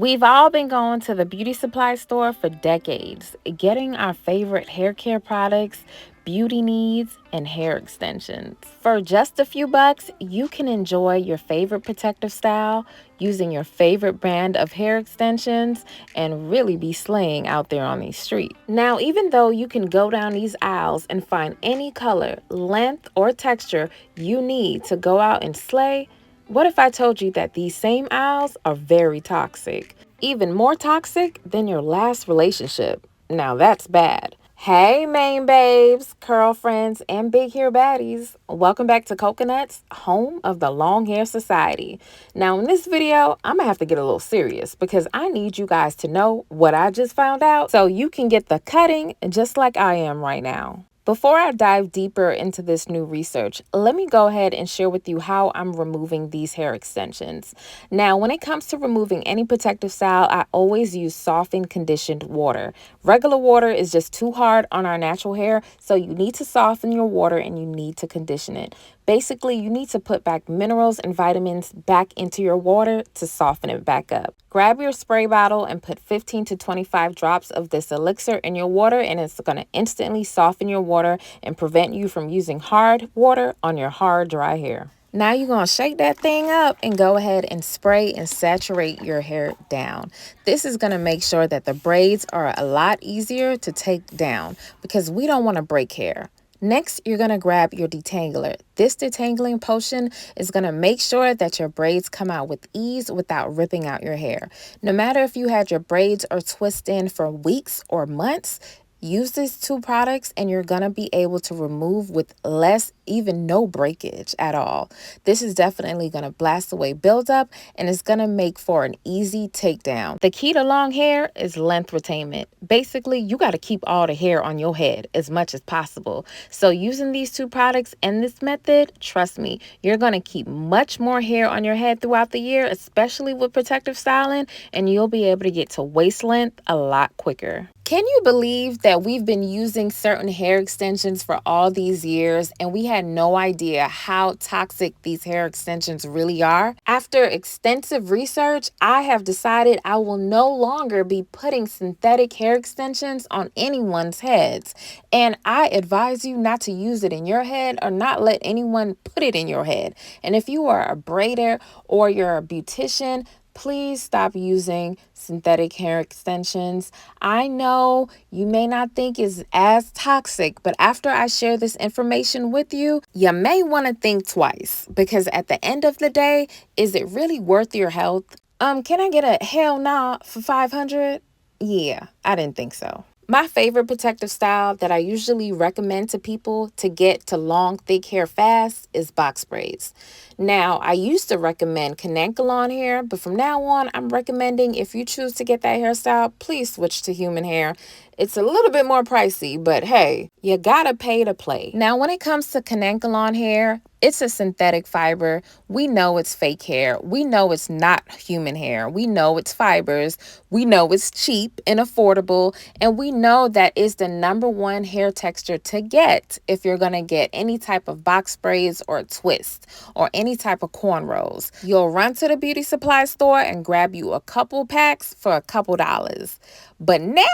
We've all been going to the beauty supply store for decades, getting our favorite hair care products, beauty needs, and hair extensions. For just a few bucks, you can enjoy your favorite protective style using your favorite brand of hair extensions and really be slaying out there on these streets. Now, even though you can go down these aisles and find any color, length, or texture you need to go out and slay, what if I told you that these same aisles are very toxic? Even more toxic than your last relationship. Now that's bad. Hey, main babes, curlfriends, and big hair baddies. Welcome back to Cocaknotz, home of the Long Hair Society. Now, in this video, I'm gonna have to get a little serious because I need you guys to know what I just found out so you can get the cutting just like I am right now. Before I dive deeper into this new research, let me go ahead and share with you how I'm removing these hair extensions. Now, when it comes to removing any protective style, I always use softened conditioned water. Regular water is just too hard on our natural hair, so you need to soften your water and you need to condition it. Basically, you need to put back minerals and vitamins back into your water to soften it back up. Grab your spray bottle and put 15 to 25 drops of this elixir in your water, and it's going to instantly soften your water and prevent you from using hard water on your hard, dry hair. Now you're going to shake that thing up and go ahead and spray and saturate your hair down. This is going to make sure that the braids are a lot easier to take down because we don't want to break hair. Next, you're going to grab your detangler. This detangling potion is going to make sure that your braids come out with ease without ripping out your hair. No matter if you had your braids or twist in for weeks or months, use these two products and you're going to be able to remove with less, even no breakage at all. This is definitely going to blast away buildup and it's going to make for an easy takedown. The key to long hair is length retainment. Basically, you got to keep all the hair on your head as much as possible. So using these two products and this method, trust me, you're going to keep much more hair on your head throughout the year, especially with protective styling, and you'll be able to get to waist length a lot quicker. Can you believe that we've been using certain hair extensions for all these years and we had no idea how toxic these hair extensions really are? After extensive research, I have decided I will no longer be putting synthetic hair extensions on anyone's heads. And I advise you not to use it in your head or not let anyone put it in your head. And if you are a braider or you're a beautician, please stop using synthetic hair extensions. I know you may not think it's as toxic, but after I share this information with you, you may want to think twice because at the end of the day, is it really worth your health? Can I get a hell nah for 500? Yeah, I didn't think so. My favorite protective style that I usually recommend to people to get to long, thick hair fast is box braids. Now, I used to recommend Cocaknotz hair, but from now on, I'm recommending if you choose to get that hairstyle, please switch to human hair. It's a little bit more pricey, but hey, you gotta pay to play. Now, when it comes to Cocaknotz hair, it's a synthetic fiber. We know it's fake hair. We know it's not human hair. We know it's fibers. We know it's cheap and affordable. And we know that is the #1 hair texture to get if you're going to get any type of box braids or twist or any type of cornrows. You'll run to the beauty supply store and grab you a couple packs for a couple dollars. But now,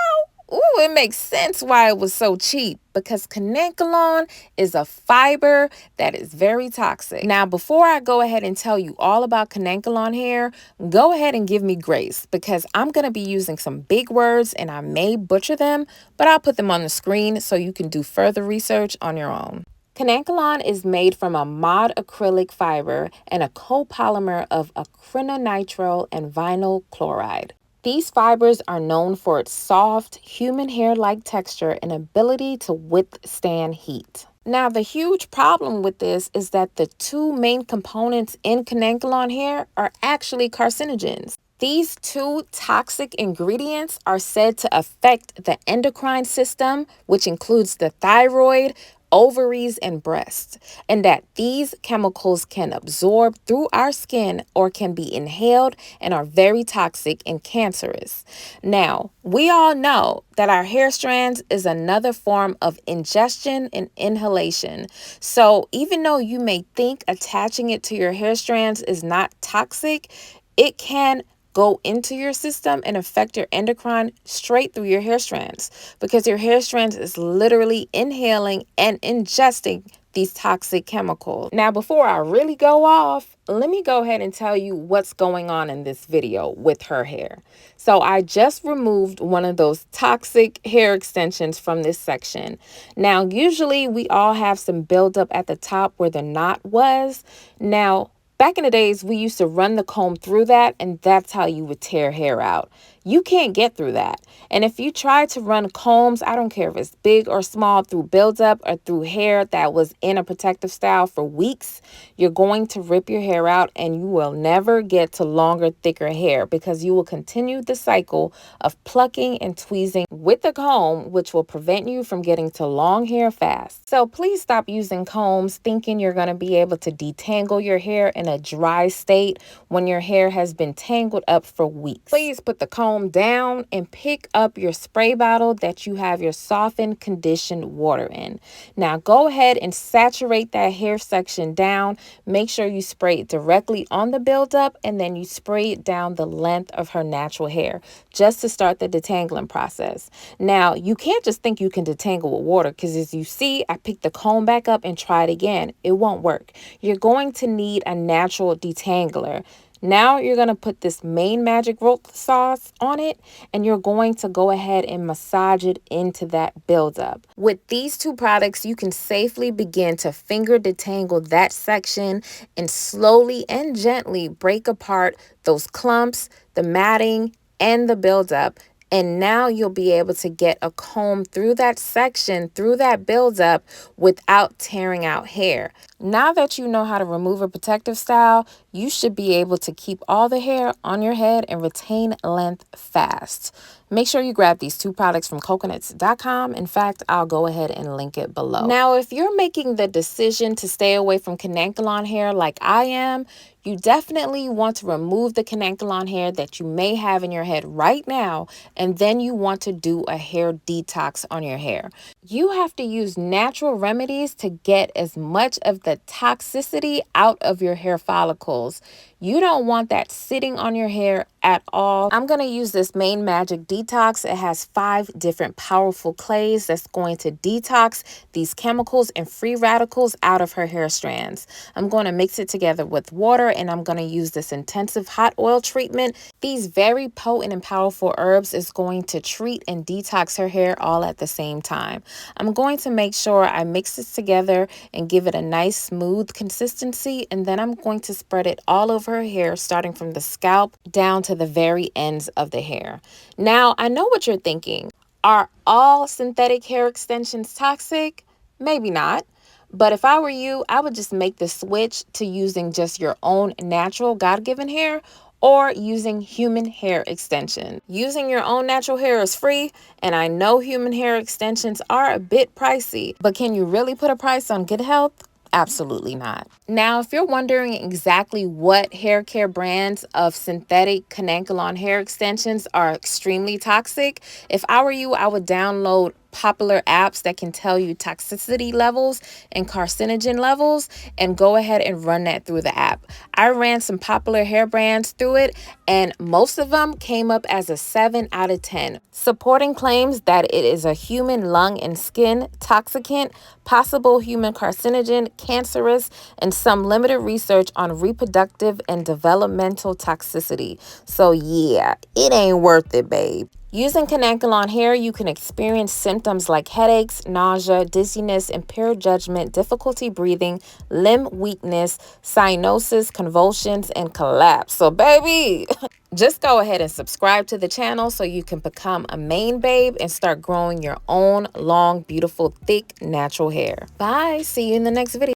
ooh, it makes sense why it was so cheap because Cocaknotz is a fiber that is very toxic. Now, before I go ahead and tell you all about Cocaknotz hair, go ahead and give me grace because I'm going to be using some big words and I may butcher them, but I'll put them on the screen so you can do further research on your own. Cocaknotz is made from a mod acrylic fiber and a copolymer of acrylonitrile and vinyl chloride. These fibers are known for its soft, human hair-like texture and ability to withstand heat. Now, the huge problem with this is that the two main components in Cocaknotz hair are actually carcinogens. These two toxic ingredients are said to affect the endocrine system, which includes the thyroid, ovaries, and breasts, and that these chemicals can absorb through our skin or can be inhaled and are very toxic and cancerous. Now, we all know that our hair strands is another form of ingestion and inhalation. So even though you may think attaching it to your hair strands is not toxic, it can go into your system and affect your endocrine straight through your hair strands, because your hair strands is literally inhaling and ingesting these toxic chemicals. Now, before I really go off, let me go ahead and tell you what's going on in this video with her hair. So I just removed one of those toxic hair extensions from this section. Now, usually we all have some buildup at the top where the knot was. Now, back in the days, we used to run the comb through that, and that's how you would tear hair out. You can't get through that. And if you try to run combs, I don't care if it's big or small, through buildup or through hair that was in a protective style for weeks, you're going to rip your hair out and you will never get to longer, thicker hair, because you will continue the cycle of plucking and tweezing with the comb, which will prevent you from getting to long hair fast. So please stop using combs thinking you're going to be able to detangle your hair in a dry state when your hair has been tangled up for weeks. Please put the comb down and pick up your spray bottle that you have your softened conditioned water in. Now go ahead and saturate that hair section down. Make sure you spray it directly on the buildup, and then you spray it down the length of her natural hair just to start the detangling process. Now you can't just think you can detangle with water, because as you see, I picked the comb back up and tried again. It won't work. You're going to need a natural detangler. Now you're going to put this main magic root sauce on it, and you're going to go ahead and massage it into that buildup. With these two products, you can safely begin to finger detangle that section and slowly and gently break apart those clumps, the matting, and the buildup. And now you'll be able to get a comb through that section, through that buildup, without tearing out hair. Now that you know how to remove a protective style, you should be able to keep all the hair on your head and retain length fast. Make sure you grab these two products from Cocaknotz.com. In fact, I'll go ahead and link it below. Now, if you're making the decision to stay away from connectolon hair like I am, you definitely want to remove the connectolon hair that you may have in your head right now, and then you want to do a hair detox on your hair. You have to use natural remedies to get as much of the toxicity out of your hair follicles. You don't want that sitting on your hair at all. I'm going to use this Main Magic Detox. It has 5 different powerful clays that's going to detox these chemicals and free radicals out of her hair strands. I'm going to mix it together with water, and I'm going to use this intensive hot oil treatment. These very potent and powerful herbs is going to treat and detox her hair all at the same time. I'm going to make sure I mix this together and give it a nice smooth consistency, and then I'm going to spread it all over her hair, starting from the scalp down to the very ends of the hair. Now, I know what you're thinking. Are all synthetic hair extensions toxic? Maybe not. But if I were you, I would just make the switch to using just your own natural God-given hair, or using human hair extension. Using your own natural hair is free, and I know human hair extensions are a bit pricey, but can you really put a price on good health? Absolutely not. Now, if you're wondering exactly what hair care brands of synthetic connectolon hair extensions are extremely toxic, if I were you, I would download popular apps that can tell you toxicity levels and carcinogen levels, and go ahead and run that through the app. I ran some popular hair brands through it, and most of them came up as a 7 out of 10, supporting claims that it is a human lung and skin toxicant, possible human carcinogen, cancerous, and some limited research on reproductive and developmental toxicity. So yeah, it ain't worth it, babe. Using connectolon hair, you can experience symptoms like headaches, nausea, dizziness, impaired judgment, difficulty breathing, limb weakness, cyanosis, convulsions, and collapse. So baby, just go ahead and subscribe to the channel so you can become a main babe and start growing your own long, beautiful, thick, natural hair. Bye. See you in the next video.